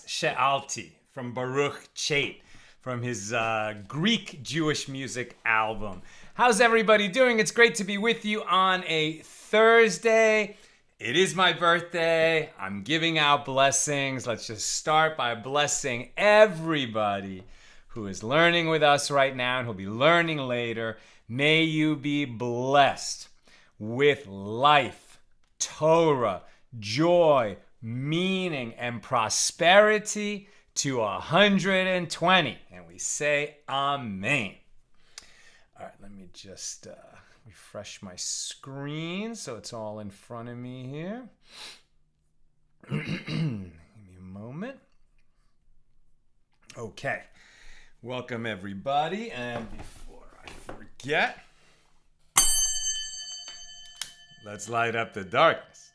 She'alti from Baruch Chait from his Greek Jewish music album. How's everybody doing? It's great to be with you on a Thursday. It is my birthday. I'm giving out blessings. Let's just start by blessing everybody who is learning with us right now and who'll be learning later. May you be blessed with life, Torah, joy, meaning, and prosperity to 120. And we say Amen. All right, let me just refresh my screen so it's all in front of me here. Give me a moment. Okay. Welcome, everybody. And before I forget, let's light up the darkness.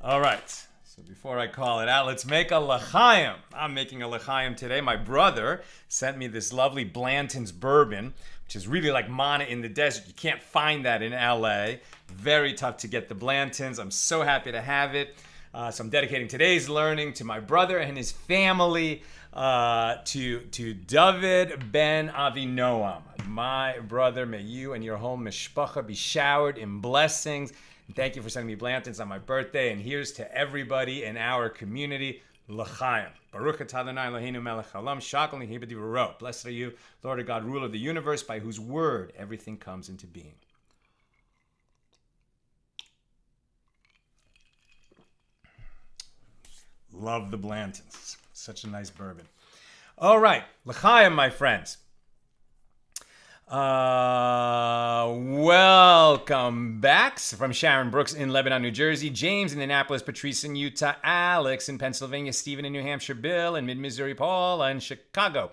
All right, so before I call it out, let's make a l'chaim. I'm making a l'chaim today. My brother sent me this lovely Blanton's bourbon, which is really like manna in the desert. You can't find that in LA. Very tough to get the Blantons. I'm so happy to have it. So I'm dedicating today's learning to my brother and his family, to David ben Avinoam. My brother, may you and your whole mishpacha be showered in blessings. Thank you for sending me Blantons on my birthday. And here's to everybody in our community. L'chaim. Baruch atah Adonai Eloheinu melech haolam, shakol nihi b'divrot. Blessed are you, Lord of God, ruler of the universe, by whose word everything comes into being. Love the Blantons. Such a nice bourbon. All right. L'chaim, my friends. Welcome back from Sharon Brooks in Lebanon, New Jersey, James in Annapolis, Patrice in Utah, Alex in Pennsylvania, Stephen in New Hampshire, Bill in mid-Missouri, Paula in Chicago,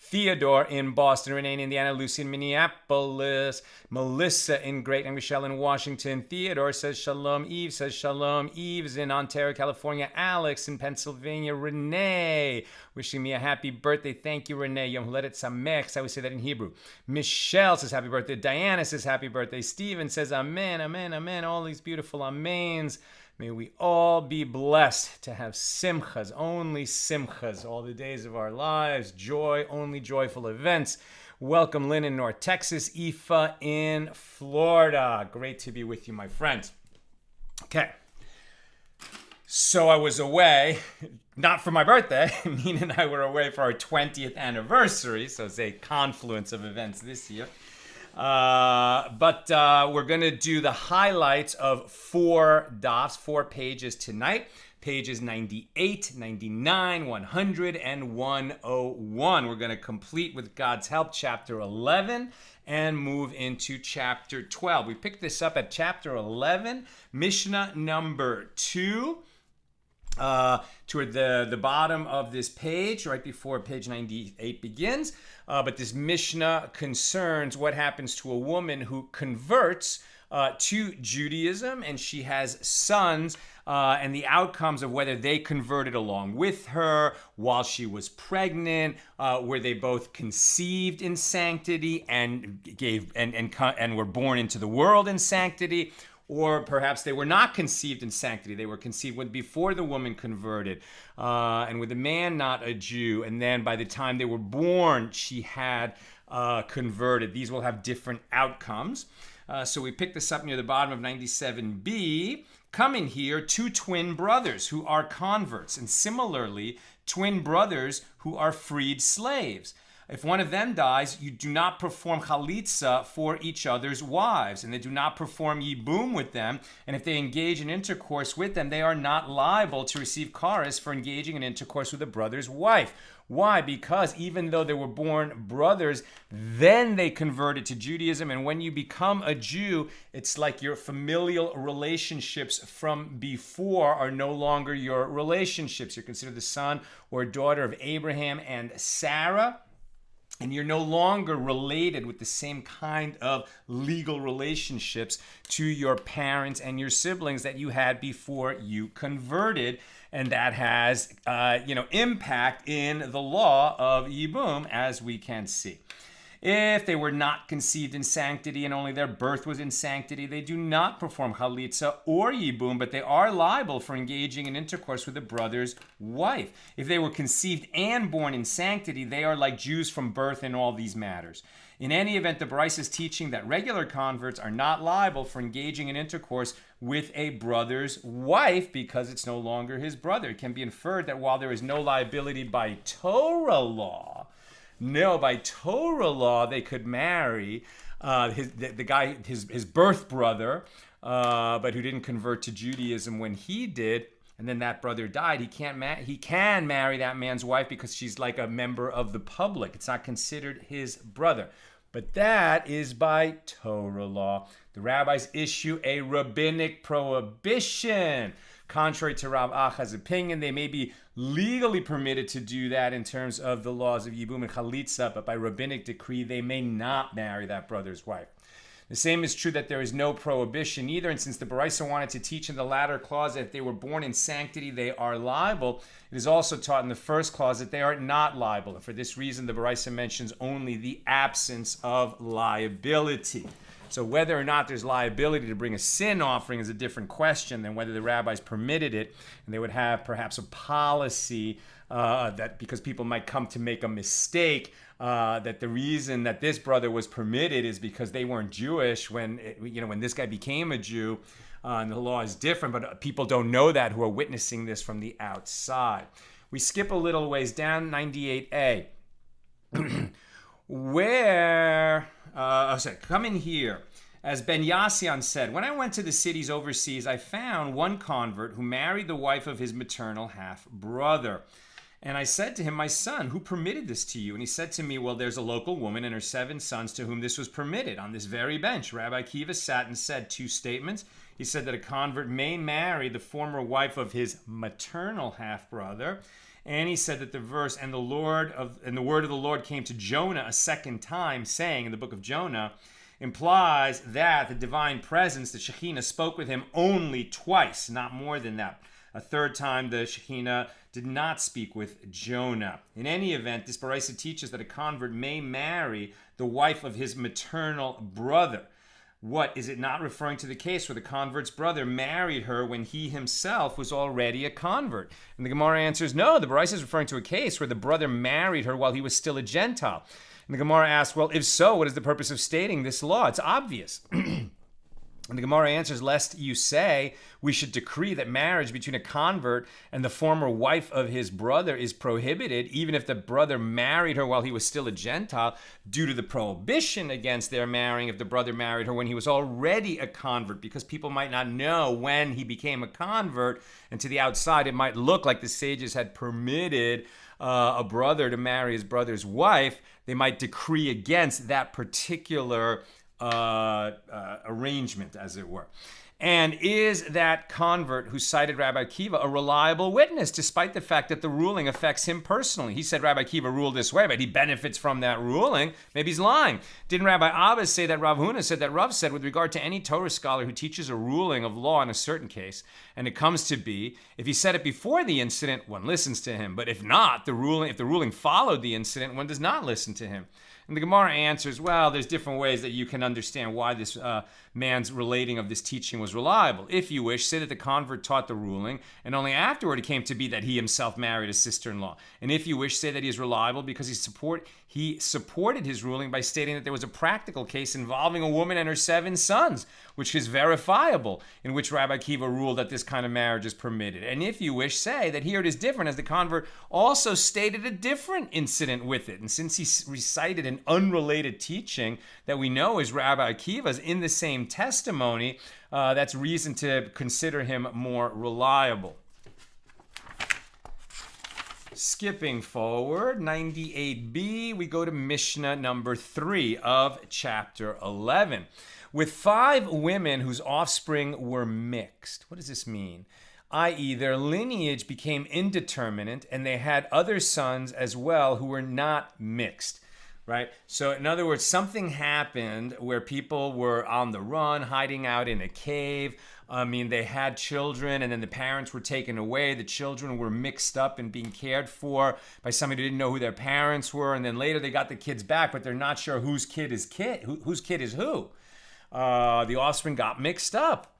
Theodore in Boston, Renee in Indiana, Lucy in Minneapolis, Melissa in Great and Michelle in Washington, Theodore says shalom, Eve says shalom, Eve's in Ontario, California, Alex in Pennsylvania, Renee wishing me a happy birthday. Thank you, Renee. Yom Holedet Samech. I would say that in Hebrew. Michelle says happy birthday. Diana says happy birthday. Stephen says amen, amen, amen. All these beautiful amens. May we all be blessed to have simchas, only simchas, all the days of our lives. Joy, only joyful events. Welcome, Lynn in North Texas. Aoife in Florida. Great to be with you, my friends. Okay. So I was away, not for my birthday. Nina and I were away for our 20th anniversary. So it's a confluence of events this year. But we're going to do the highlights of 4 pages tonight. Pages 98, 99, 100, and 101. We're going to complete, with God's help, chapter 11 and move into chapter 12. We picked this up at chapter 11, Mishnah number 2. toward the bottom of this page, right before page 98 begins. But this Mishnah concerns what happens to a woman who converts to Judaism, and she has sons, and the outcomes of whether they converted along with her while she was pregnant, were they both conceived in sanctity and were born into the world in sanctity, or perhaps they were not conceived in sanctity. They were conceived before the woman converted, and with the man not a Jew. And then by the time they were born, she had converted. These will have different outcomes. So we picked this up near the bottom of 97b. Come in here, two twin brothers who are converts, and similarly, twin brothers who are freed slaves. If one of them dies, you do not perform chalitza for each other's wives, and they do not perform yibum with them. And if they engage in intercourse with them, they are not liable to receive charis for engaging in intercourse with a brother's wife. Why? Because even though they were born brothers, then they converted to Judaism. And when you become a Jew, it's like your familial relationships from before are no longer your relationships. You're considered the son or daughter of Abraham and Sarah. And you're no longer related with the same kind of legal relationships to your parents and your siblings that you had before you converted. And that has, impact in the law of Yibum, as we can see. If they were not conceived in sanctity and only their birth was in sanctity, they do not perform chalitza or yibum, but they are liable for engaging in intercourse with a brother's wife. If they were conceived and born in sanctity, they are like Jews from birth in all these matters. In any event, the Bryce is teaching that regular converts are not liable for engaging in intercourse with a brother's wife because it's no longer his brother. It can be inferred that while there is no liability by Torah law, by Torah law, they could marry his birth brother, but who didn't convert to Judaism when he did, and then that brother died. He can marry that man's wife because she's like a member of the public. It's not considered his brother. But that is by Torah law. The rabbis issue a rabbinic prohibition. Contrary to Rav Acha's opinion, they may be legally permitted to do that in terms of the laws of Yibum and Chalitza, but by rabbinic decree, they may not marry that brother's wife. The same is true that there is no prohibition either, and since the Baraisa wanted to teach in the latter clause that if they were born in sanctity, they are liable, it is also taught in the first clause that they are not liable. And for this reason, the Baraisa mentions only the absence of liability. So whether or not there's liability to bring a sin offering is a different question than whether the rabbis permitted it, and they would have perhaps a policy that because people might come to make a mistake, that the reason that this brother was permitted is because they weren't Jewish when this guy became a Jew, and the law is different, but people don't know that who are witnessing this from the outside. We skip a little ways down, 98a, where... come in here. As Ben Yassian said, when I went to the cities overseas, I found one convert who married the wife of his maternal half-brother. And I said to him, my son, who permitted this to you? And he said to me, well, there's a local woman and her 7 sons to whom this was permitted. On this very bench, Rabbi Kiva sat and said 2 statements. He said that a convert may marry the former wife of his maternal half-brother. And he said that the verse, and the word of the Lord came to Jonah a second time, saying in the book of Jonah, implies that the divine presence, the Shekhinah, spoke with him only twice, not more than that. A third time, the Shekhinah did not speak with Jonah. In any event, this Baraisa teaches that a convert may marry the wife of his maternal brother. What, is it not referring to the case where the convert's brother married her when he himself was already a convert? And the Gemara answers, no, the Baraisa is referring to a case where the brother married her while he was still a Gentile. And the Gemara asks, well, if so, what is the purpose of stating this law? It's obvious. And the Gemara answers, lest you say we should decree that marriage between a convert and the former wife of his brother is prohibited, even if the brother married her while he was still a Gentile, due to the prohibition against their marrying if the brother married her when he was already a convert, because people might not know when he became a convert, and to the outside it might look like the sages had permitted a brother to marry his brother's wife. They might decree against that particular arrangement, as it were. And is that convert who cited Rabbi Akiva a reliable witness, despite the fact that the ruling affects him personally? He said Rabbi Akiva ruled this way, but he benefits from that ruling. Maybe he's lying. Didn't Rabbi Abbas say that Rav Huna said that Rav said with regard to any Torah scholar who teaches a ruling of law in a certain case, and it comes to be, if he said it before the incident, one listens to him. But if not, if the ruling followed the incident, one does not listen to him. And the Gemara answers, well, there's different ways that you can understand why this man's relating of this teaching was reliable. If you wish, say that the convert taught the ruling, and only afterward it came to be that he himself married a sister-in-law. And if you wish, say that he is reliable because he supported his ruling by stating that there was a practical case involving a woman and her 7 sons, which is verifiable, in which Rabbi Akiva ruled that this kind of marriage is permitted. And if you wish, say that here it is different, as the convert also stated a different incident with it. And since he recited an unrelated teaching that we know is Rabbi Akiva's in the same testimony, that's reason to consider him more reliable. Skipping forward, 98b, we go to Mishnah number 3 of chapter 11. With 5 women whose offspring were mixed. What does this mean? I.e., their lineage became indeterminate and they had other sons as well who were not mixed. Right? So in other words, something happened where people were on the run, hiding out in a cave. I mean, they had children and then the parents were taken away. The children were mixed up and being cared for by somebody who didn't know who their parents were. And then later they got the kids back, but they're not sure whose kid is who. The offspring got mixed up.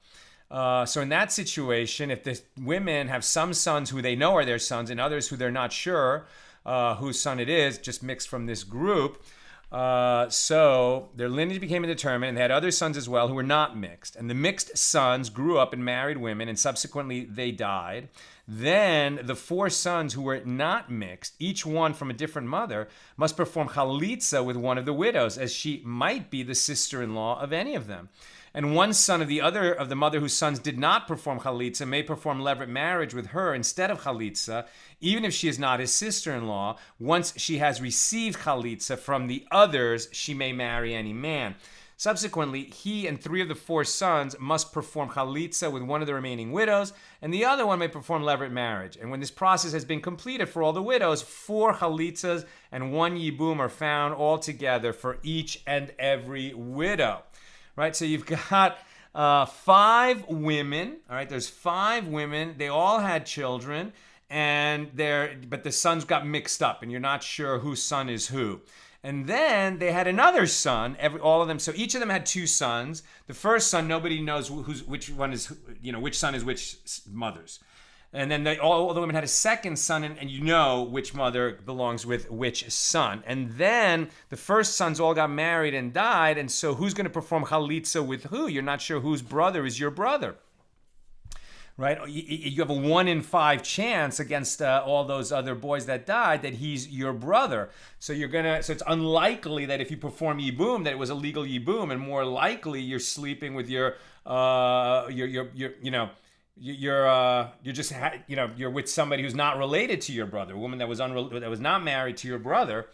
So in that situation, if the women have some sons who they know are their sons and others who they're not sure whose son it is, just mixed from this group. So their lineage became indeterminate, and they had other sons as well who were not mixed. And the mixed sons grew up and married women, and subsequently they died. Then the 4 sons who were not mixed, each one from a different mother, must perform chalitzah with one of the widows, as she might be the sister-in-law of any of them. And one son of the mother whose sons did not perform chalitza may perform levirate marriage with her instead of chalitza, even if she is not his sister-in-law. Once she has received chalitza from the others, she may marry any man. Subsequently, he and 3 of the 4 sons must perform chalitza with one of the remaining widows, and the other one may perform levirate marriage. And when this process has been completed for all the widows, 4 chalitzas and 1 yibum are found altogether for each and every widow. Right, so you've got 5 women. All right, there's 5 women. They all had children, but the sons got mixed up, and you're not sure whose son is who. And then they had another son. All of them. So each of them had 2 sons. The first son, nobody knows which one is, which son is which mother's. And then all the women had a second son, and you know which mother belongs with which son. And then the first sons all got married and died, and so who's going to perform chalitza with who? You're not sure whose brother is your brother. Right? You have a 1 in 5 chance against all those other boys that died that he's your brother. So so it's unlikely that if you perform yibum that it was a legal yibum, and more likely you're sleeping with you're with somebody who's not related to your brother, a woman that was not married to your brother,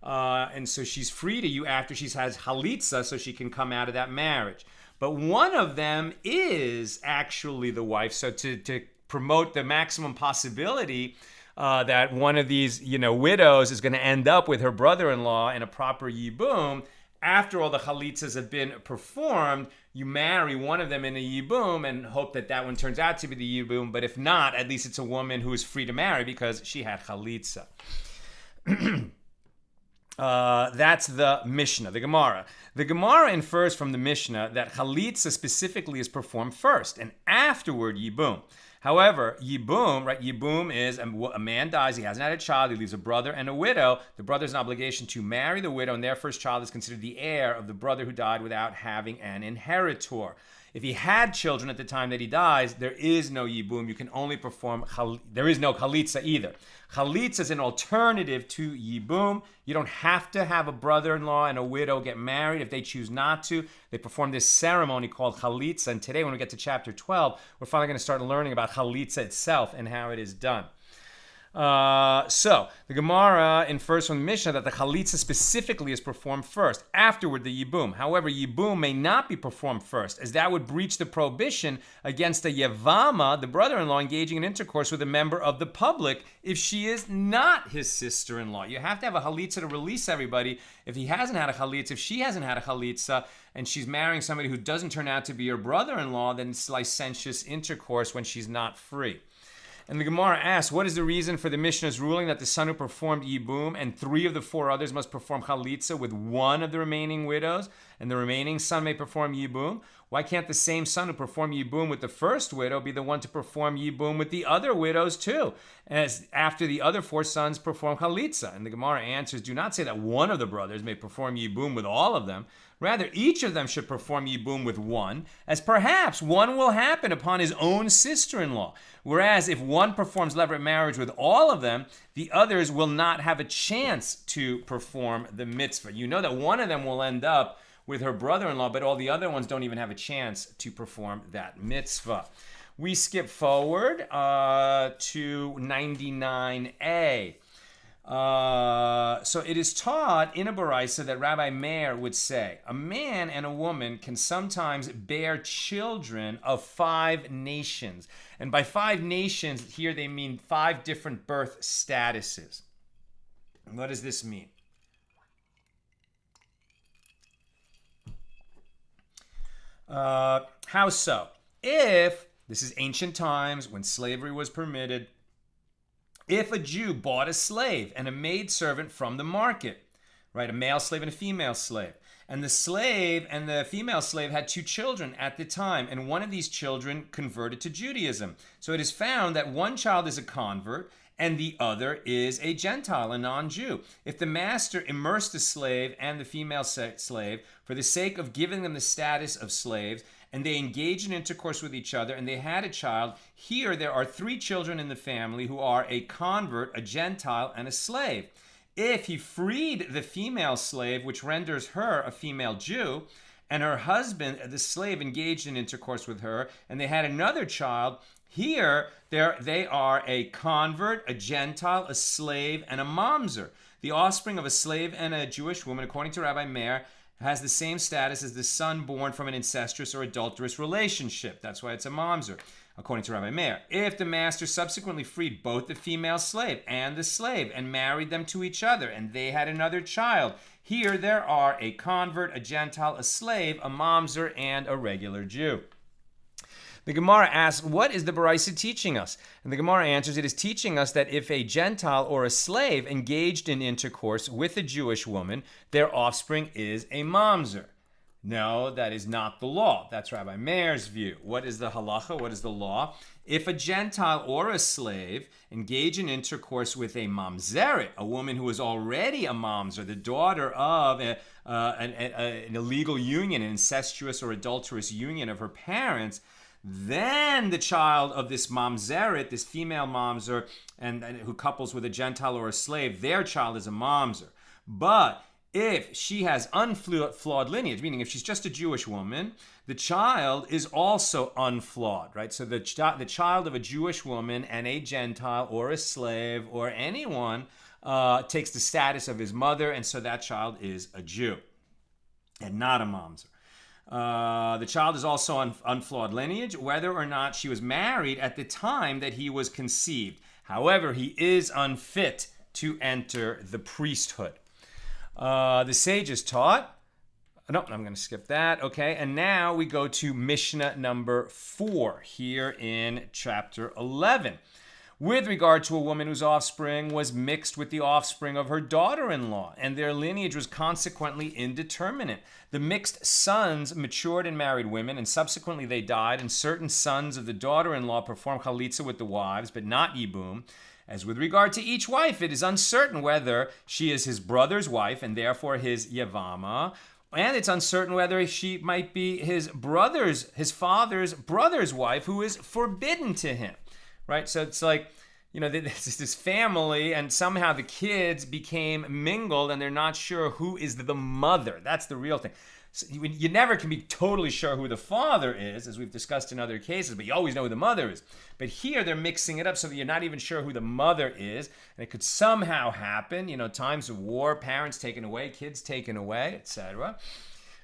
and so she's free to you after she has chalitza, so she can come out of that marriage. But one of them is actually the wife. So to promote the maximum possibility that one of these widows is going to end up with her brother-in-law in a proper yibum, after all the chalitzas have been performed, you marry one of them in a yibum and hope that one turns out to be the yibum. But if not, at least it's a woman who is free to marry because she had chalitza. That's the Mishnah, the Gemara. The Gemara infers from the Mishnah that chalitza specifically is performed first and afterward yibum. However, yibum, right? Yibum is a man dies, he hasn't had a child, he leaves a brother and a widow. The brother has an obligation to marry the widow, and their first child is considered the heir of the brother who died without having an inheritor. If he had children at the time that he dies, there is no yibum. You can only perform, there is no chalitza either. Chalitza is an alternative to yibum. You don't have to have a brother-in-law and a widow get married if they choose not to. They perform this ceremony called chalitza. And today when we get to chapter 12, we're finally going to start learning about chalitza itself and how it is done. So the Gemara infers from the Mishnah that the chalitza specifically is performed first, afterward the yibum. However, yibum may not be performed first, as that would breach the prohibition against a Yevama, the brother-in-law, engaging in intercourse with a member of the public if she is not his sister-in-law. You have to have a chalitza to release everybody. If he hasn't had a chalitza, if she hasn't had a chalitza, and she's marrying somebody who doesn't turn out to be her brother-in-law, then it's licentious intercourse when she's not free. And the Gemara asks, what is the reason for the Mishnah's ruling that the son who performed Yibum and 3 of the 4 others must perform Chalitza with 1 of the remaining widows, and the remaining son may perform Yibum? Why can't the same son who performed Yibum with the first widow be the one to perform Yibum with the other widows too, as after the other 4 sons perform Chalitza? And the Gemara answers, do not say that one of the brothers may perform Yibum with all of them. Rather, each of them should perform Yibum with 1, as perhaps one will happen upon his own sister-in-law. Whereas if one performs levirate marriage with all of them, the others will not have a chance to perform the mitzvah. You know that one of them will end up with her brother-in-law, but all the other ones don't even have a chance to perform that mitzvah. We skip forward to 99a. So it is taught in a baraisa that Rabbi Meir would say, a man and a woman can sometimes bear children of 5 nations. And by 5 nations, here they mean 5 different birth statuses. What does this mean? How so? If, this is ancient times when slavery was permitted, if a Jew bought a slave and a maidservant from the market, right, a male slave and a female slave, and the slave and the female slave had 2 children at the time, and one of these children converted to Judaism. So it is found that one child is a convert and the other is a Gentile, a non-Jew. If the master immersed the slave and the female slave for the sake of giving them the status of slaves, and they engaged in intercourse with each other, and they had a child, here there are 3 children in the family who are a convert, a Gentile, and a slave. If he freed the female slave, which renders her a female Jew, and her husband, the slave, engaged in intercourse with her, and they had another child, here they are a convert, a Gentile, a slave, and a mamzer. The offspring of a slave and a Jewish woman, according to Rabbi Meir, has the same status as the son born from an incestuous or adulterous relationship. That's why it's a mamzer, according to Rabbi Meir. If the master subsequently freed both the female slave and the slave and married them to each other, and they had another child, here there are a convert, a Gentile, a slave, a mamzer, and a regular Jew. The Gemara asks, what is the baraisa teaching us? And the Gemara answers, it is teaching us that if a Gentile or a slave engaged in intercourse with a Jewish woman, their offspring is a mamzer. No, that is not the law. That's Rabbi Meir's view. What is the halacha? What is the law? If a Gentile or a slave engage in intercourse with a mamzeret, a woman who is already a mamzer, the daughter of an illegal union, an incestuous or adulterous union of her parents, then the child of this mamzeret, this female mamzer, and who couples with a Gentile or a slave, their child is a mamzer. But if she has unflawed lineage, meaning if she's just a Jewish woman, the child is also unflawed, right? So the child of a Jewish woman and a Gentile or a slave or anyone takes the status of his mother, and so that child is a Jew and not a mamzer. The child is also unflawed lineage, whether or not she was married at the time that he was conceived. However, he is unfit to enter the priesthood. The sages taught, no, I'm going to skip that. Okay, and now we go to Mishnah number 4 here in chapter 11. With regard to a woman whose offspring was mixed with the offspring of her daughter-in-law, and their lineage was consequently indeterminate. The mixed sons matured and married women, and subsequently they died, and certain sons of the daughter-in-law performed chalitza with the wives, but not yibum. As with regard to each wife, it is uncertain whether she is his brother's wife, and therefore his Yevama, and it's uncertain whether she might be his father's brother's wife, who is forbidden to him. Right? So it's like, this family, and somehow the kids became mingled, and they're not sure who is the mother. That's the real thing. You never can be totally sure who the father is, as we've discussed in other cases, but you always know who the mother is. But here they're mixing it up so that you're not even sure who the mother is, and it could somehow happen, times of war, parents taken away, kids taken away, etc.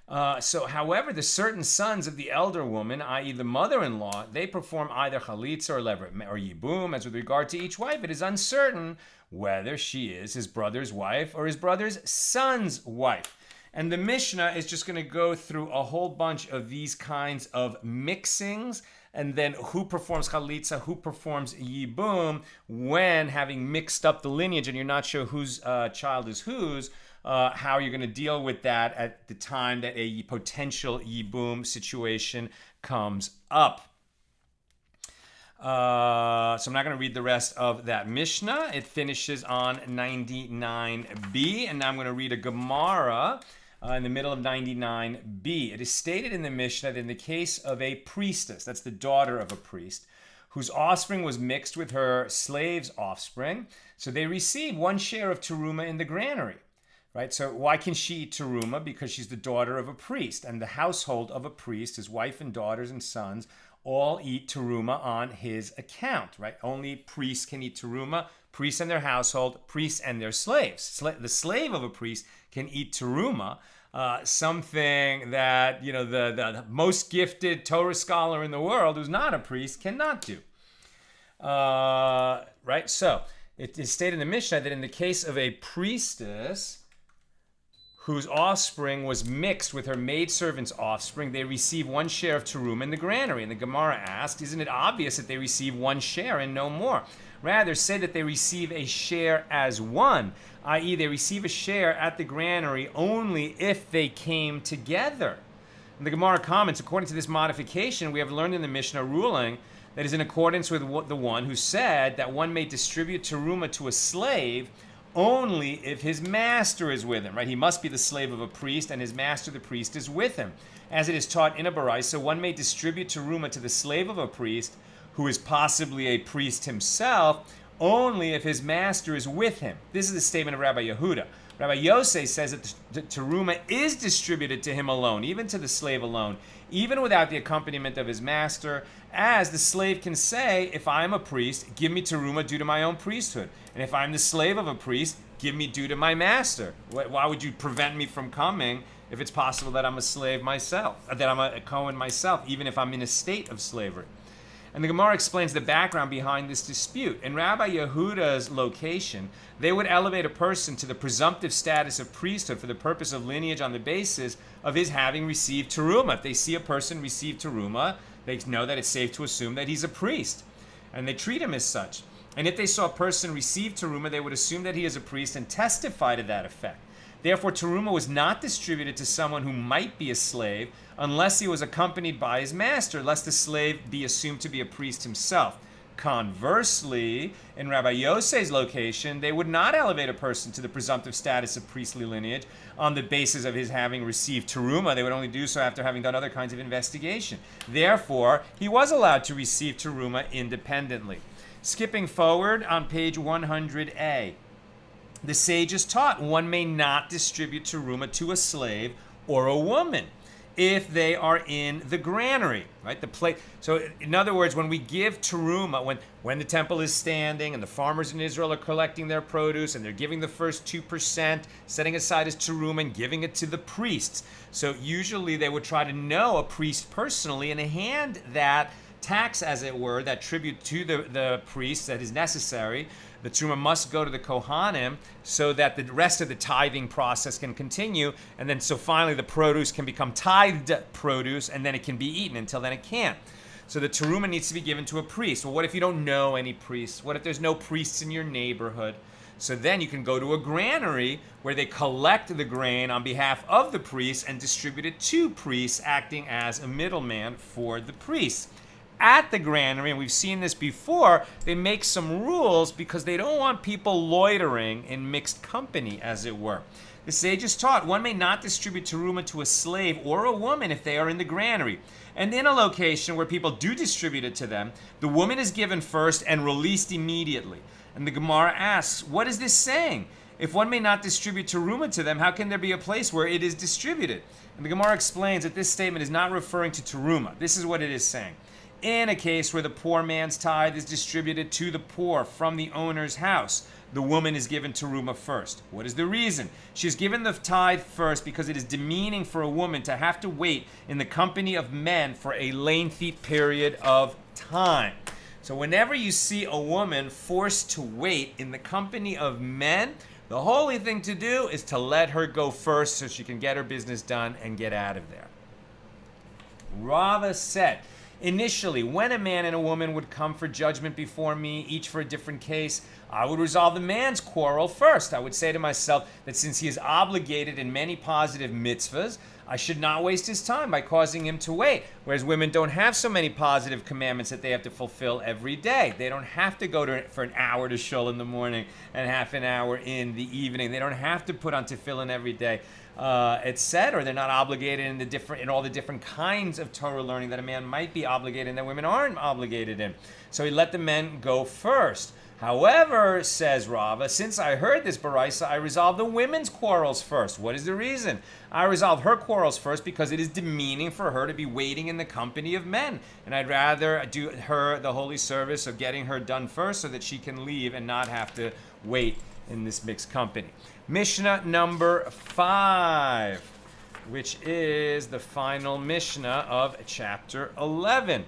However, the certain sons of the elder woman, i.e. the mother-in-law, they perform either chalitza or levirate, or yibum, as with regard to each wife. It is uncertain whether she is his brother's wife or his brother's son's wife. And the Mishnah is just going to go through a whole bunch of these kinds of mixings, and then who performs chalitza, who performs yibum, when having mixed up the lineage and you're not sure whose child is whose, how you're going to deal with that at the time that a potential yibum situation comes up. So I'm not going to read the rest of that Mishnah. It finishes on 99b, and now I'm going to read a Gemara in the middle of 99b. It is stated in the Mishnah that in the case of a priestess, that's the daughter of a priest, whose offspring was mixed with her slave's offspring, so they receive one share of teruma in the granary. Right? So why can she eat teruma? Because she's the daughter of a priest, and the household of a priest, his wife and daughters and sons, all eat teruma on his account. Right? Only priests can eat teruma. Priests and their household, priests and their slaves. The slave of a priest can eat teruma, something that the most gifted Torah scholar in the world who's not a priest cannot do. Right? So it is stated in the Mishnah that in the case of a priestess whose offspring was mixed with her maidservant's offspring, they receive one share of teruma in the granary. And the Gemara asks, isn't it obvious that they receive one share and no more? Rather, say that they receive a share as one, i.e. they receive a share at the granary only if they came together. And the Gemara comments, according to this modification, we have learned in the Mishnah ruling that is in accordance with the one who said that one may distribute teruma to a slave only if his master is with him, right? He must be the slave of a priest, and his master, the priest, is with him. As it is taught in a baraisa, one may distribute teruma to the slave of a priest, who is possibly a priest himself, only if his master is with him. This is the statement of Rabbi Yehuda. Rabbi Yosei says that the teruma is distributed to him alone, even to the slave alone, even without the accompaniment of his master, as the slave can say, if I am a priest, give me teruma due to my own priesthood. And if I'm the slave of a priest, give me due to my master. Why would you prevent me from coming if it's possible that I'm a slave myself, that I'm a Kohen myself, even if I'm in a state of slavery? And the Gemara explains the background behind this dispute. In Rabbi Yehuda's location, they would elevate a person to the presumptive status of priesthood for the purpose of lineage on the basis of his having received teruma. If they see a person receive teruma, they know that it's safe to assume that he's a priest, and they treat him as such. And if they saw a person receive teruma, they would assume that he is a priest and testify to that effect. Therefore, teruma was not distributed to someone who might be a slave unless he was accompanied by his master, lest the slave be assumed to be a priest himself. Conversely, in Rabbi Yosei's location, they would not elevate a person to the presumptive status of priestly lineage on the basis of his having received teruma. They would only do so after having done other kinds of investigation. Therefore, he was allowed to receive teruma independently. Skipping forward on page 100a. The sages taught one may not distribute teruma to a slave or a woman if they are in the granary, right? The plate. So, in other words, when we give teruma, when the temple is standing and the farmers in Israel are collecting their produce and they're giving the first 2%, setting aside as teruma and giving it to the priests. So usually they would try to know a priest personally and hand that tax, as it were, that tribute to the priest that is necessary. The teruma must go to the Kohanim so that the rest of the tithing process can continue, and then so finally the produce can become tithed produce, and then it can be eaten. Until then it can't. So the teruma needs to be given to a priest. Well, what if you don't know any priests? What if there's no priests in your neighborhood? So then you can go to a granary where they collect the grain on behalf of the priests and distribute it to priests, acting as a middleman for the priests. At the granary, and we've seen this before, they make some rules because they don't want people loitering in mixed company, as it were. The sages taught one may not distribute teruma to a slave or a woman if they are in the granary. And in a location where people do distribute it to them, the woman is given first and released immediately. And the Gemara asks, what is this saying? If one may not distribute teruma to them, how can there be a place where it is distributed? And the Gemara explains that this statement is not referring to teruma. This is what it is saying. In a case where the poor man's tithe is distributed to the poor from the owner's house, the woman is given teruma first. What is the reason? She's given the tithe first because it is demeaning for a woman to have to wait in the company of men for a lengthy period of time. So whenever you see a woman forced to wait in the company of men, the holy thing to do is to let her go first so she can get her business done and get out of there. Rava said, initially, when a man and a woman would come for judgment before me, each for a different case, I would resolve the man's quarrel first. I would say to myself that since he is obligated in many positive mitzvahs, I should not waste his time by causing him to wait. Whereas women don't have so many positive commandments that they have to fulfill every day. They don't have to go for an hour to shul in the morning and half an hour in the evening. They don't have to put on tefillin every day, etc. They're not obligated in all the different kinds of Torah learning that a man might be obligated in that women aren't obligated in. So he let the men go first. However, says Rava, since I heard this baraisa, I resolved the women's quarrels first. What is the reason? I resolved her quarrels first because it is demeaning for her to be waiting in the company of men. And I'd rather do her the holy service of getting her done first so that she can leave and not have to wait in this mixed company. Mishnah number 5, which is the final Mishnah of chapter 11.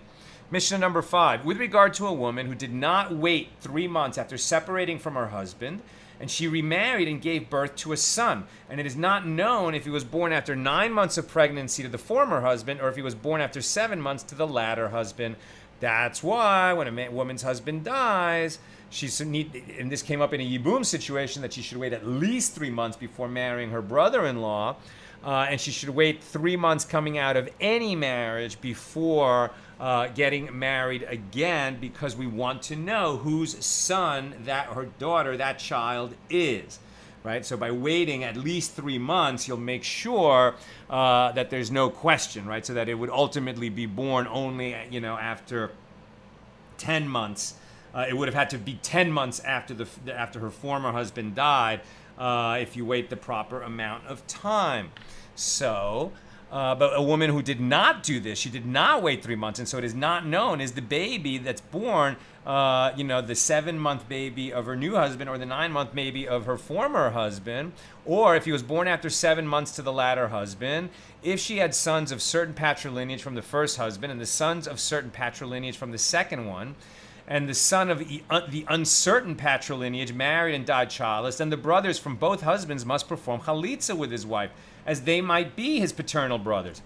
Mishnah number 5, with regard to a woman who did not wait 3 months after separating from her husband, and she remarried and gave birth to a son, and it is not known if he was born after 9 months of pregnancy to the former husband or if he was born after 7 months to the latter husband. That's why when a woman's husband dies, and this came up in a yibum situation, that she should wait at least 3 months before marrying her brother-in-law, and she should wait 3 months coming out of any marriage before getting married again, because we want to know whose son or daughter that child is, right? So by waiting at least 3 months, you'll make sure that there's no question, right? So that it would ultimately be born only, after 10 months. It would have had to be 10 months after her former husband died, if you wait the proper amount of time. So, but a woman who did not do this, she did not wait 3 months, and so it is not known, is the baby that's born, the 7-month baby of her new husband or the 9-month baby of her former husband, or if he was born after 7 months to the latter husband, if she had sons of certain patrilineage from the first husband and the sons of certain patrilineage from the second one, and the son of the uncertain patrilineage married and died childless, then the brothers from both husbands must perform chalitza with his wife, as they might be his paternal brothers.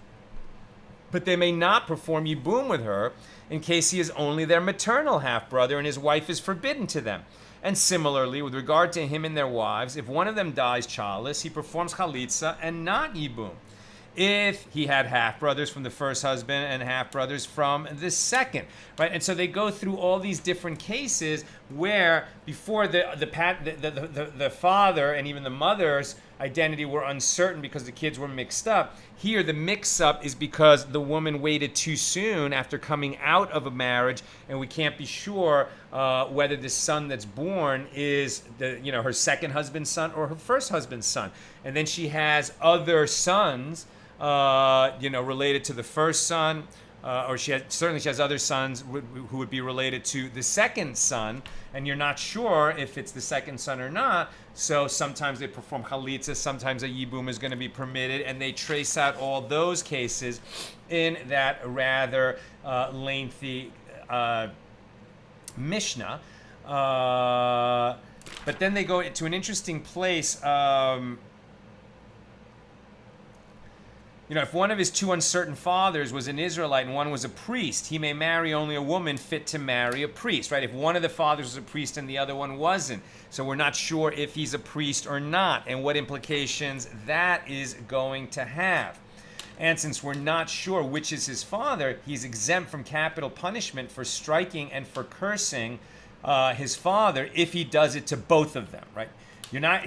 But they may not perform yibum with her, in case he is only their maternal half-brother and his wife is forbidden to them. And similarly, with regard to him and their wives, if one of them dies childless, he performs chalitza and not yibum. If he had half-brothers from the first husband and half-brothers from the second, right? And so they go through all these different cases where before the father and even the mother's identity were uncertain because the kids were mixed up. Here, the mix-up is because the woman waited too soon after coming out of a marriage, and we can't be sure whether the son that's born is her second husband's son or her first husband's son. And then she has other sons, related to the first son, or she has other sons who would be related to the second son, and you're not sure if it's the second son or not. So sometimes they perform chalitza, sometimes a yibum is going to be permitted, and they trace out all those cases in that rather lengthy Mishnah. But then they go to an interesting place. If one of his two uncertain fathers was an Israelite and one was a priest, he may marry only a woman fit to marry a priest, right? If one of the fathers was a priest and the other one wasn't. So we're not sure if he's a priest or not and what implications that is going to have. And since we're not sure which is his father, he's exempt from capital punishment for striking and for cursing his father if he does it to both of them, right?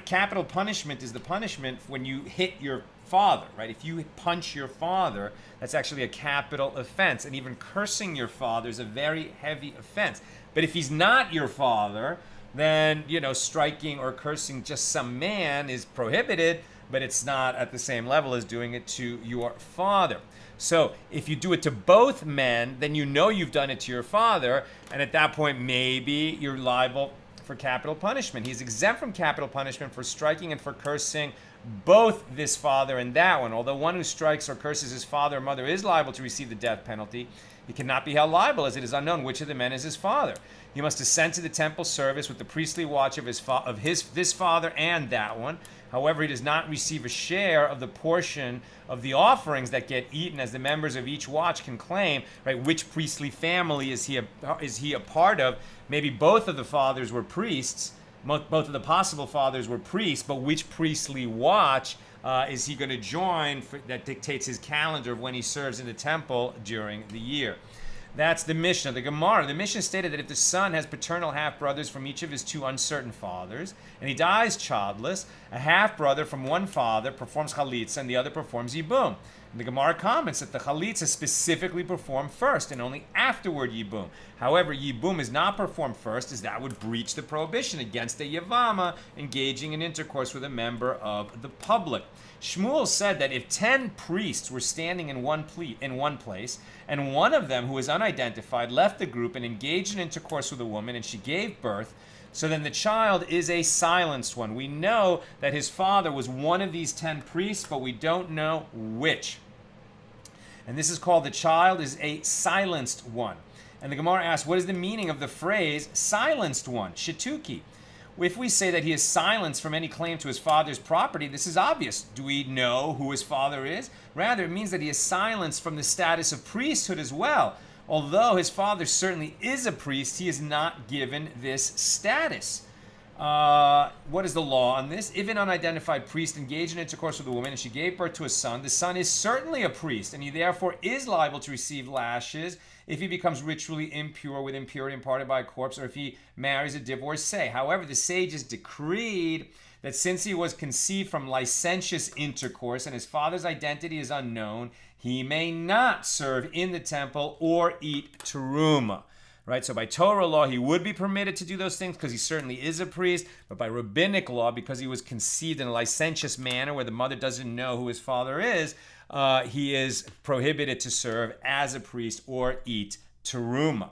Capital punishment is the punishment when you hit your father, right? If you punch your father, that's actually a capital offense, and even cursing your father is a very heavy offense. But if he's not your father, then, striking or cursing just some man is prohibited, but it's not at the same level as doing it to your father. So if you do it to both men, then you've done it to your father, and at that point, maybe you're liable for capital punishment. He's exempt from capital punishment for striking and for cursing both this father and that one. Although one who strikes or curses his father or mother is liable to receive the death penalty, he cannot be held liable, as it is unknown which of the men is his father. He must ascend to the temple service with the priestly watch of this father and that one. However, he does not receive a share of the portion of the offerings that get eaten, as the members of each watch can claim, right? Which priestly family is he a part of? Maybe both of the fathers were priests. Both of the possible fathers were priests, but which priestly watch is he going to join that dictates his calendar of when he serves in the temple during the year? That's the Mishnah. The Gemara, the Mishnah stated that if the son has paternal half-brothers from each of his two uncertain fathers, and he dies childless, a half-brother from one father performs chalitza and the other performs yibum. And the Gemara comments that the chalitza specifically performed first and only afterward yibum. However, yibum is not performed first, as that would breach the prohibition against a yevama engaging in intercourse with a member of the public. Shmuel said that if 10 priests were standing in one place, and one of them, who was unidentified, left the group and engaged in intercourse with a woman, and she gave birth, so then the child is a silenced one. We know that his father was one of these 10 priests, but we don't know which. And this is called, the child is a silenced one. And the Gemara asks, what is the meaning of the phrase silenced one, shituki? If we say that he is silenced from any claim to his father's property, this is obvious. Do we know who his father is? Rather, it means that he is silenced from the status of priesthood as well. Although his father certainly is a priest, he is not given this status. What is the law on this? If an unidentified priest engaged in intercourse with a woman and she gave birth to a son, the son is certainly a priest, and he therefore is liable to receive lashes if he becomes ritually impure with impurity imparted by a corpse, or if he marries a divorcee. However, the sages decreed that since he was conceived from licentious intercourse and his father's identity is unknown, he may not serve in the temple or eat teruma. Right, so by Torah law, he would be permitted to do those things because he certainly is a priest. But by rabbinic law, because he was conceived in a licentious manner where the mother doesn't know who his father is, he is prohibited to serve as a priest or eat teruma.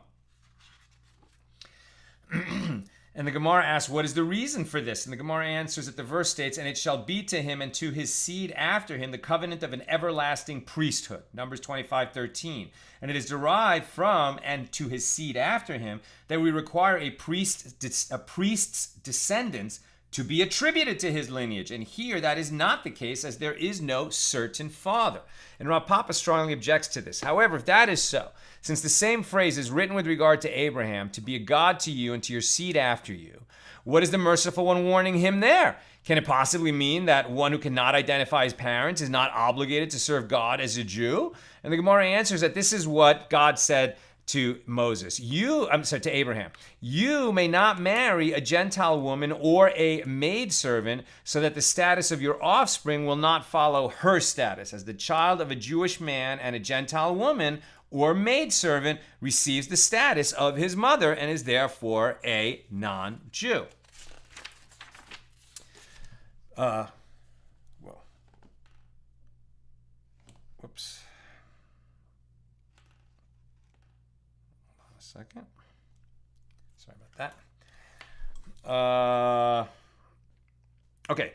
And the Gemara asks, what is the reason for this? And the Gemara answers that the verse states, and it shall be to him and to his seed after him the covenant of an everlasting priesthood. Numbers 25:13. And it is derived from, and to his seed after him, that we require a priest's descendants to be attributed to his lineage. And here that is not the case, as there is no certain father. And Rav Papa strongly objects to this. However, if that is so, since the same phrase is written with regard to Abraham, to be a God to you and to your seed after you, what is the merciful one warning him there? Can it possibly mean that one who cannot identify his parents is not obligated to serve God as a Jew? And the Gemara answers that this is what God said to to Abraham. You may not marry a Gentile woman or a maidservant, so that the status of your offspring will not follow her status, as the child of a Jewish man and a Gentile woman or maidservant receives the status of his mother and is therefore a non-Jew. Whoops. Second. Sorry about that. Okay.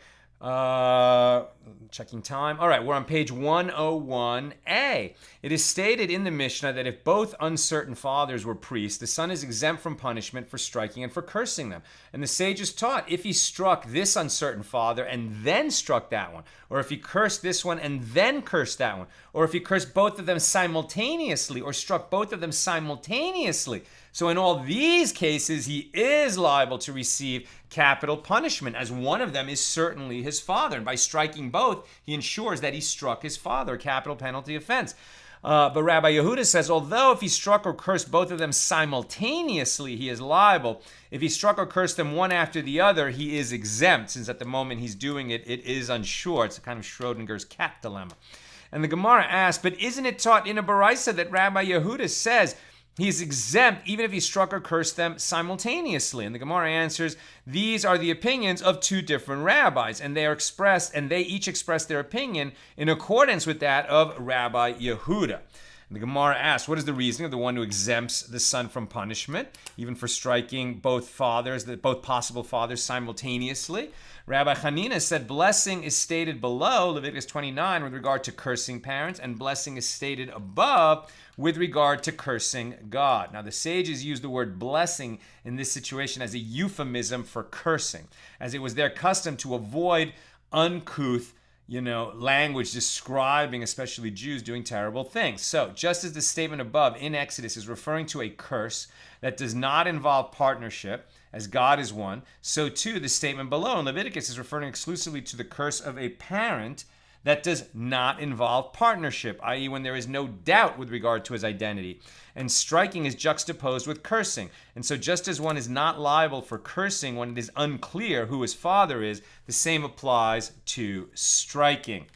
Checking time. All right, we're on page 101a. It is stated in the Mishnah that if both uncertain fathers were priests, the son is exempt from punishment for striking and for cursing them. And the sages taught if he struck this uncertain father and then struck that one, or if he cursed this one and then cursed that one, or if he cursed both of them simultaneously or struck both of them simultaneously. So in all these cases, he is liable to receive capital punishment, as one of them is certainly his father. And by striking both, he ensures that he struck his father, capital penalty offense. But Rabbi Yehuda says, although if he struck or cursed both of them simultaneously, he is liable. If he struck or cursed them one after the other, he is exempt, since at the moment he's doing it, it is unsure. It's a kind of Schrodinger's cat dilemma. And the Gemara asks, but isn't it taught in a Baraisa that Rabbi Yehuda says He is exempt even if he struck or cursed them simultaneously. And the Gemara answers, these are the opinions of two different rabbis, and they each express their opinion in accordance with that of Rabbi Yehuda. And the Gemara asks, what is the reasoning of the one who exempts the son from punishment, even for striking both possible fathers simultaneously? Rabbi Hanina said blessing is stated below, Leviticus 29, with regard to cursing parents, and blessing is stated above with regard to cursing God. Now, the sages use the word blessing in this situation as a euphemism for cursing, as it was their custom to avoid uncouth language describing especially Jews doing terrible things. So, just as the statement above in Exodus is referring to a curse that does not involve partnership, as God is one, so too the statement below in Leviticus is referring exclusively to the curse of a parent that does not involve partnership, i.e. when there is no doubt with regard to his identity. And striking is juxtaposed with cursing. And so just as one is not liable for cursing when it is unclear who his father is, the same applies to striking.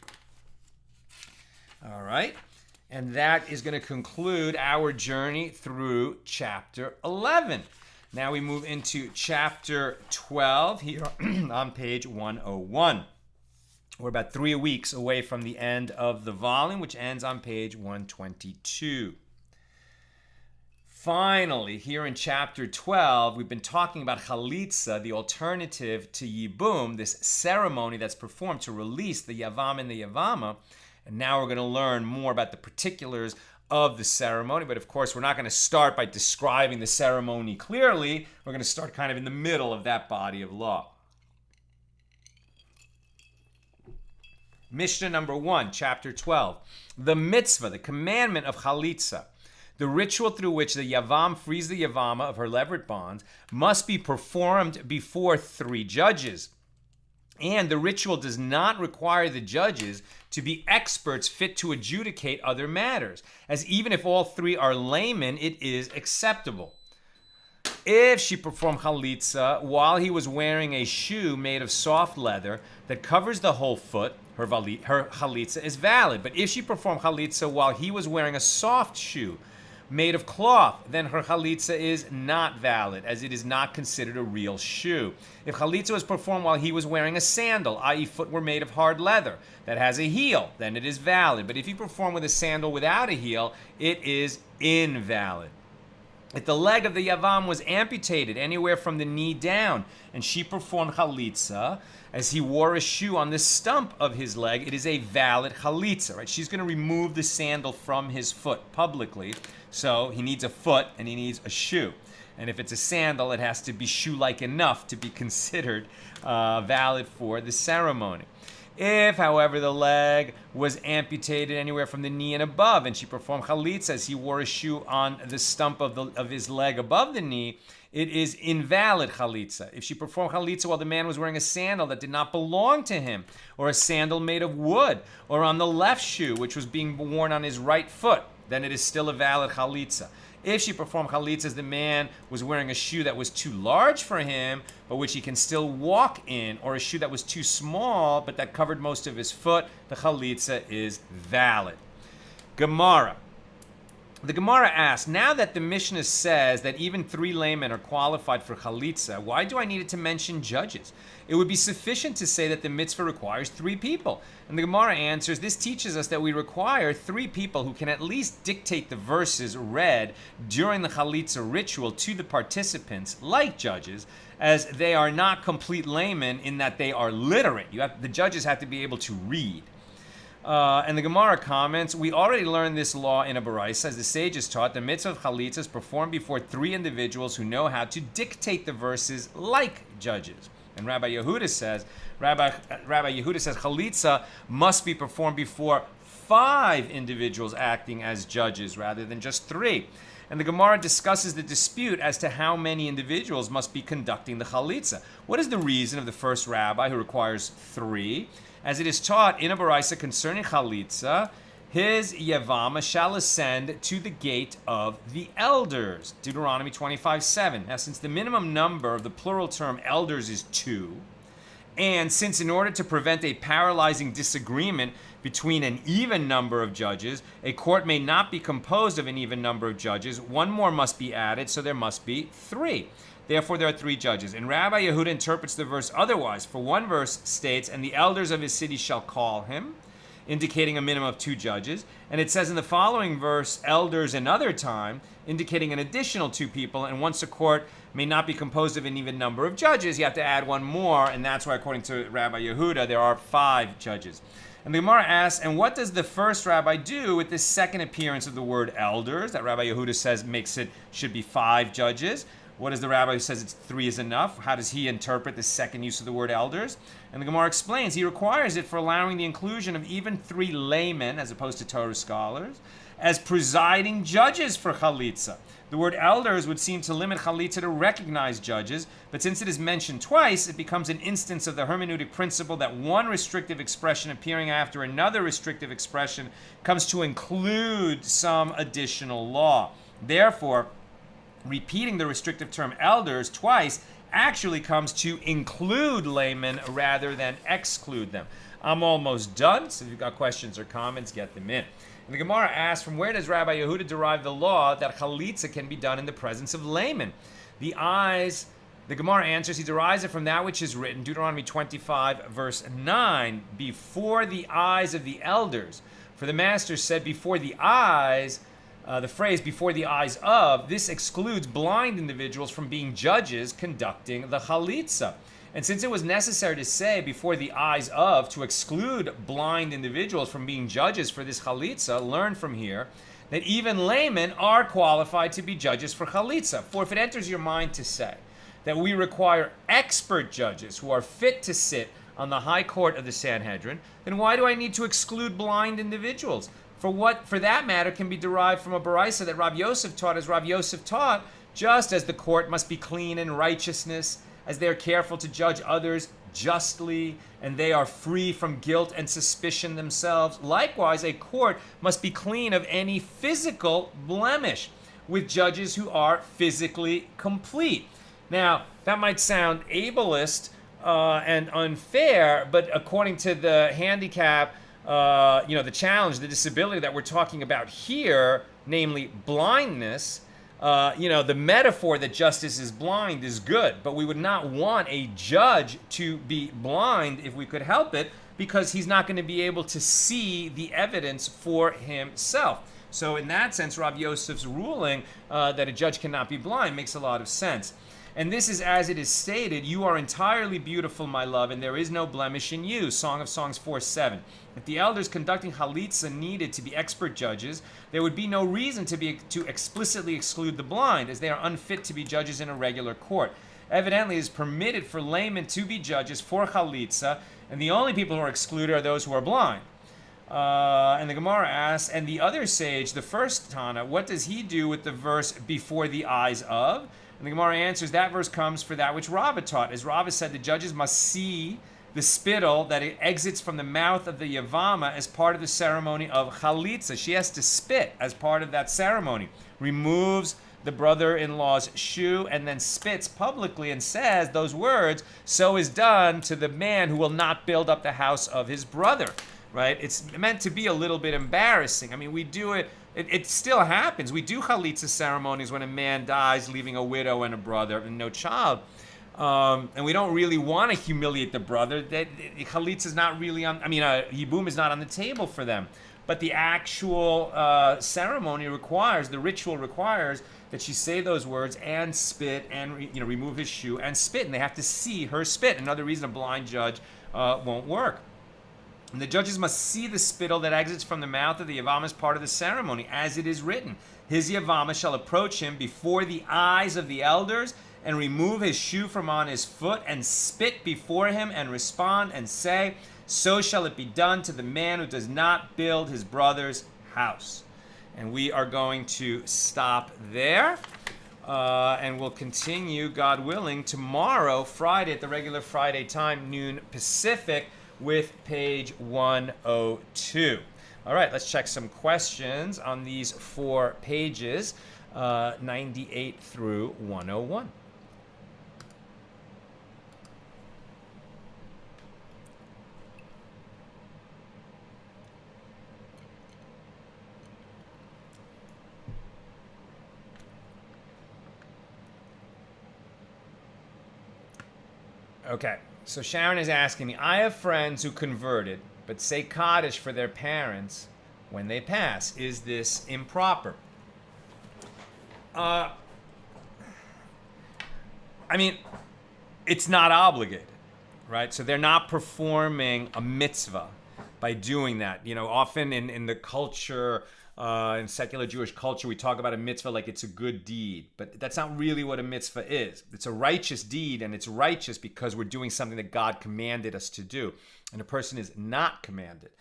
All right. And that is going to conclude our journey through chapter 11. Now we move into chapter 12 here on page 101. We're about 3 weeks away from the end of the volume, which ends on page 122. Finally, here in chapter 12, we've been talking about chalitza, the alternative to yibum, this ceremony that's performed to release the yavam and the yavama. And now we're going to learn more about the particulars of the ceremony. But of course, we're not going to start by describing the ceremony clearly. We're going to start kind of in the middle of that body of law. Mishnah number 1, chapter 12. The mitzvah, the commandment of chalitza, the ritual through which the yavam frees the yavama of her levirate bonds, must be performed before 3 judges. And the ritual does not require the judges to be experts fit to adjudicate other matters, as even if all 3 are laymen, it is acceptable. If she performed chalitza while he was wearing a shoe made of soft leather that covers the whole foot, her chalitza is valid. But if she performed chalitza while he was wearing a soft shoe made of cloth, then her chalitza is not valid, as it is not considered a real shoe. If chalitza was performed while he was wearing a sandal, i.e. footwear made of hard leather, that has a heel, then it is valid. But if he performed with a sandal without a heel, it is invalid. If the leg of the yavam was amputated anywhere from the knee down, and she performed chalitza as he wore a shoe on the stump of his leg, it is a valid chalitza, right? She's going to remove the sandal from his foot publicly. So he needs a foot and he needs a shoe. And if it's a sandal, it has to be shoe-like enough to be considered valid for the ceremony. If, however, the leg was amputated anywhere from the knee and above, and she performed chalitza as he wore a shoe on the stump of his leg above the knee, it is invalid chalitza. If she performed chalitza while the man was wearing a sandal that did not belong to him, or a sandal made of wood, or on the left shoe, which was being worn on his right foot, then it is still a valid chalitza. If she performed chalitza as the man was wearing a shoe that was too large for him, but which he can still walk in, or a shoe that was too small, but that covered most of his foot, the chalitza is valid. Gemara. The Gemara asks, now that the Mishna says that even 3 laymen are qualified for chalitza, why do I need it to mention judges? It would be sufficient to say that the mitzvah requires 3 people. And the Gemara answers, this teaches us that we require 3 people who can at least dictate the verses read during the chalitza ritual to the participants, like judges, as they are not complete laymen in that they are literate. The judges have to be able to read. And the Gemara comments, we already learned this law in a baraisa, as the sages taught, the mitzvah of chalitza is performed before 3 individuals who know how to dictate the verses like judges. And Rabbi Yehuda says, chalitza must be performed before 5 individuals acting as judges rather than just 3. And the Gemara discusses the dispute as to how many individuals must be conducting the chalitza. What is the reason of the first rabbi who requires 3? As it is taught in a baraisa concerning chalitza, his yevama shall ascend to the gate of the elders. Deuteronomy 25:7. Now, since the minimum number of the plural term elders is 2, And since in order to prevent a paralyzing disagreement between an even number of judges, a court may not be composed of an even number of judges, one more must be added, so there must be 3. Therefore, there are 3 judges. And Rabbi Yehuda interprets the verse otherwise. For one verse states, and the elders of his city shall call him, indicating a minimum of 2 judges. And it says in the following verse, elders another time, indicating an additional 2 people. And once a court may not be composed of an even number of judges, you have to add 1 more. And that's why, according to Rabbi Yehuda, there are 5 judges. And the Gemara asks, and what does the first rabbi do with this second appearance of the word elders that Rabbi Yehuda says makes it should be 5 judges? What is the rabbi who says it's 3 is enough? How does he interpret the second use of the word elders? And the Gemara explains he requires it for allowing the inclusion of even 3 laymen, as opposed to Torah scholars, as presiding judges for chalitza. The word elders would seem to limit chalitza to recognized judges, but since it is mentioned twice, it becomes an instance of the hermeneutic principle that one restrictive expression appearing after another restrictive expression comes to include some additional law. Therefore, repeating the restrictive term elders twice actually comes to include laymen rather than exclude them. I'm almost done, so if you've got questions or comments, get them in. And the Gemara asks, from where does Rabbi Yehuda derive the law that chalitza can be done in the presence of laymen? The Gemara answers, he derives it from that which is written, Deuteronomy 25, verse 9, before the eyes of the elders. For the master said, before the eyes, the phrase before the eyes of, this excludes blind individuals from being judges conducting the chalitza. And since it was necessary to say before the eyes of to exclude blind individuals from being judges for this chalitza, learn from here that even laymen are qualified to be judges for chalitza. For if it enters your mind to say that we require expert judges who are fit to sit on the high court of the Sanhedrin, then why do I need to exclude blind individuals? For what, for that matter, can be derived from a baraisa that Rav Yosef taught, as Rav Yosef taught, just as the court must be clean in righteousness, as they are careful to judge others justly, and they are free from guilt and suspicion themselves. Likewise, a court must be clean of any physical blemish, with judges who are physically complete. Now, that might sound ableist and unfair, but according to the handicap, the challenge, the disability that we're talking about here, namely blindness, the metaphor that justice is blind is good, but we would not want a judge to be blind if we could help it, because he's not going to be able to see the evidence for himself. So in that sense, Rav Yosef's ruling that a judge cannot be blind makes a lot of sense. And this is as it is stated, you are entirely beautiful, my love, and there is no blemish in you. Song of Songs 4:7. If the elders conducting chalitza needed to be expert judges, there would be no reason to explicitly exclude the blind, as they are unfit to be judges in a regular court. Evidently, it is permitted for laymen to be judges for chalitza, and the only people who are excluded are those who are blind. And the Gemara asks, and the other sage, the first Tana, what does he do with the verse before the eyes of? And the Gemara answers, that verse comes for that which Rava taught. As Rava said, the judges must see the spittle that it exits from the mouth of the Yevama as part of the ceremony of chalitza. She has to spit as part of that ceremony. Removes the brother-in-law's shoe and then spits publicly and says those words, so is done to the man who will not build up the house of his brother. Right? It's meant to be a little bit embarrassing. I mean, we do it. It still happens. We do chalitza ceremonies when a man dies, leaving a widow and a brother and no child. And we don't really want to humiliate the brother. Chalitza is not really on, Yibum is not on the table for them. But the actual ceremony requires, the ritual requires that she say those words and spit and remove his shoe and spit. And they have to see her spit. Another reason a blind judge won't work. And the judges must see the spittle that exits from the mouth of the Yevama as part of the ceremony, as it is written. His Yevama shall approach him before the eyes of the elders and remove his shoe from on his foot and spit before him and respond and say, so shall it be done to the man who does not build his brother's house. And we are going to stop there. And we'll continue, God willing, tomorrow, Friday, at the regular Friday time, noon Pacific, with page 102. All right, let's check some questions on these 4 pages, 98 through 101. Okay, so Sharon is asking me, I have friends who converted but say Kaddish for their parents when they pass. Is this improper? I mean, it's not obligated, right? So they're not performing a mitzvah by doing that. Often in the culture, in secular Jewish culture, we talk about a mitzvah like it's a good deed, but that's not really what a mitzvah is. It's a righteous deed, and it's righteous because we're doing something that God commanded us to do. And a person is not commanded,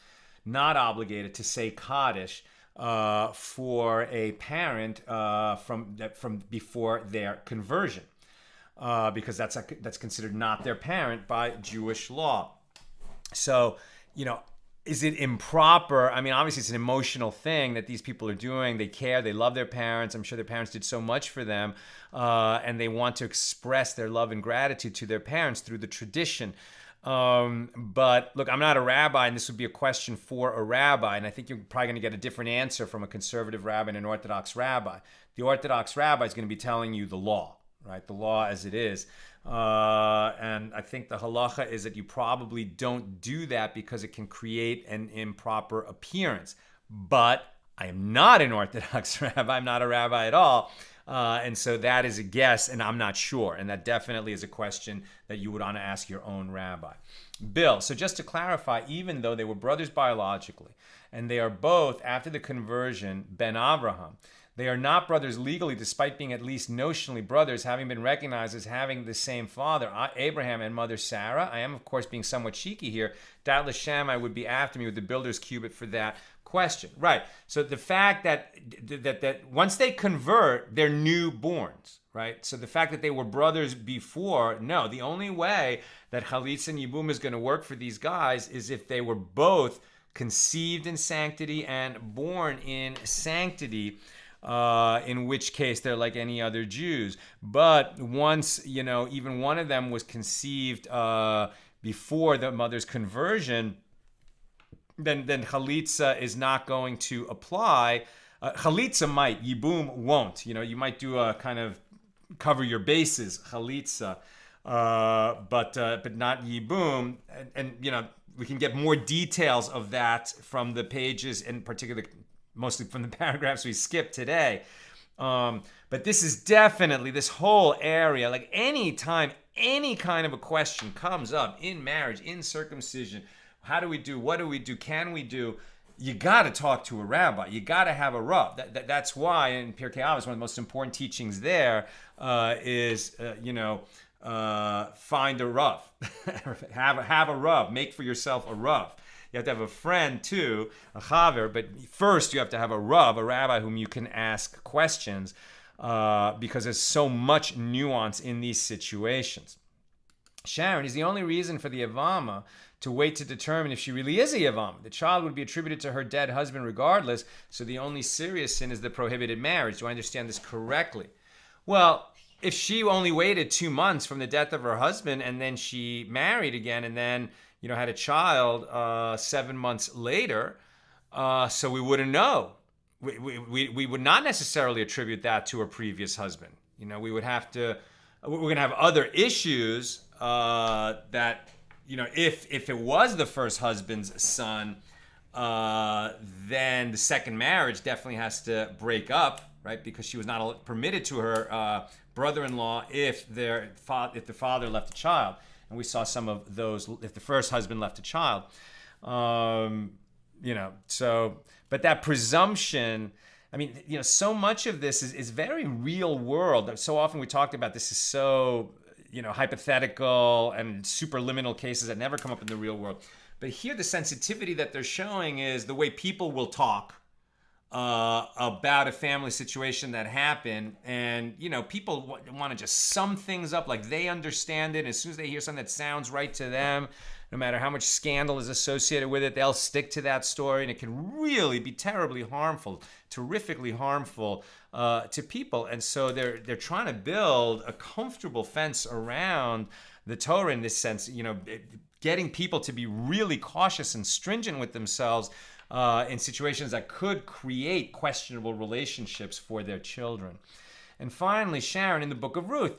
not obligated to say Kaddish for a parent from before their conversion, because that's considered not their parent by Jewish law. So, is it improper? I mean, obviously it's an emotional thing that these people are doing. They care, they love their parents. I'm sure their parents did so much for them, and they want to express their love and gratitude to their parents through the tradition. But look, I'm not a rabbi, and this would be a question for a rabbi, and I think you're probably going to get a different answer from a conservative rabbi and an Orthodox rabbi. The Orthodox rabbi is going to be telling you the law, right? The law as it is. And I think the halacha is that you probably don't do that because it can create an improper appearance. But I am not an Orthodox rabbi. I'm not a rabbi at all. And so that is a guess, and I'm not sure. And that definitely is a question that you would want to ask your own rabbi. Bill, so just to clarify, even though they were brothers biologically, and they are both, after the conversion, Ben Avraham, they are not brothers legally, despite being at least notionally brothers, having been recognized as having the same father, Abraham, and mother Sarah. I am, of course, being somewhat cheeky here. Doubtless Shammai would be after me with the builder's cubit for that question. Right. So the fact that once they convert, they're newborns, right? So the fact that they were brothers before, no. The only way that chalitza and yibum is going to work for these guys is if they were both conceived in sanctity and born in sanctity, in which case they're like any other Jews. But once, even one of them was conceived before the mother's conversion, then chalitza is not going to apply. Chalitza might, yibum won't. You might do a kind of cover your bases, chalitza, but not yibum. And we can get more details of that from the pages, in particular, mostly from the paragraphs we skipped today. But this is definitely, this whole area, like any time any kind of a question comes up in marriage, in circumcision, how do we do, what do we do, can we do, you got to talk to a rabbi. You got to have a rav. That's why in Pirkei Avos, one of the most important teachings there is find a rav. have a rav. Make for yourself a rav. You have to have a friend too, a chaver, but first you have to have a rav, a rabbi whom you can ask questions, because there's so much nuance in these situations. Sharon, is the only reason for the Yevama to wait to determine if she really is a Yevama. The child would be attributed to her dead husband regardless, so the only serious sin is the prohibited marriage. Do I understand this correctly? Well, if she only waited 2 months from the death of her husband and then she married again and then had a child 7 months later, so we wouldn't know. We would not necessarily attribute that to her previous husband. We would have to, we're going to have other issues that, if it was the first husband's son, then the second marriage definitely has to break up, right? Because she was not permitted to her brother-in-law if the father left a child. And we saw some of those if the first husband left a child. But that presumption, so much of this is very real world. So often we talked about this is so, hypothetical and superliminal cases that never come up in the real world. But here the sensitivity that they're showing is the way people will talk about a family situation that happened. And, people want to just sum things up like they understand it. As soon as they hear something that sounds right to them, no matter how much scandal is associated with it, they'll stick to that story. And it can really be terribly harmful, terrifically harmful to people. And so they're trying to build a comfortable fence around the Torah in this sense, getting people to be really cautious and stringent with themselves in situations that could create questionable relationships for their children. And finally, Sharon, in the book of Ruth,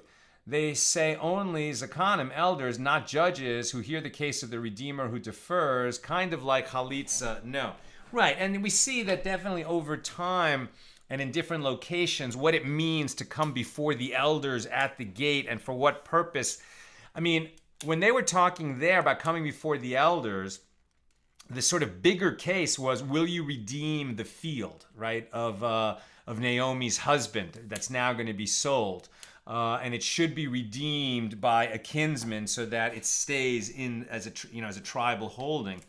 they say only zakanim, elders, not judges, who hear the case of the redeemer who defers, kind of like chalitza. No. Right, and we see that definitely over time and in different locations, what it means to come before the elders at the gate and for what purpose. I mean, when they were talking there about coming before the elders, the sort of bigger case was, will you redeem the field, right, of Naomi's husband that's now going to be sold? And it should be redeemed by a kinsman so that it stays in as a tribal holding.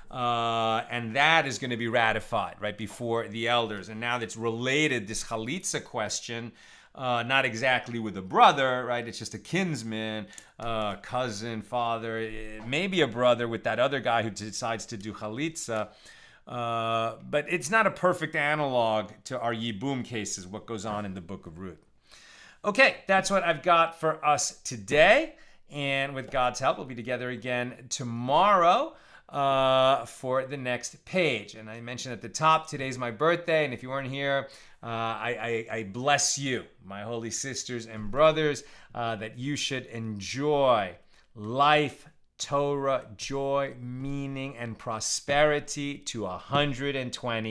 And that is going to be ratified right before the elders. And now that's related, this chalitza question, not exactly with a brother, right? It's just a kinsman, cousin, father, maybe a brother with that other guy who decides to do chalitza. But it's not a perfect analog to our Yibum cases, what goes on in the book of Ruth. Okay, that's what I've got for us today. And with God's help, we'll be together again tomorrow for the next page. And I mentioned at the top, today's my birthday. And if you weren't here, I bless you, my holy sisters and brothers, that you should enjoy life, Torah, joy, meaning, and prosperity to 120.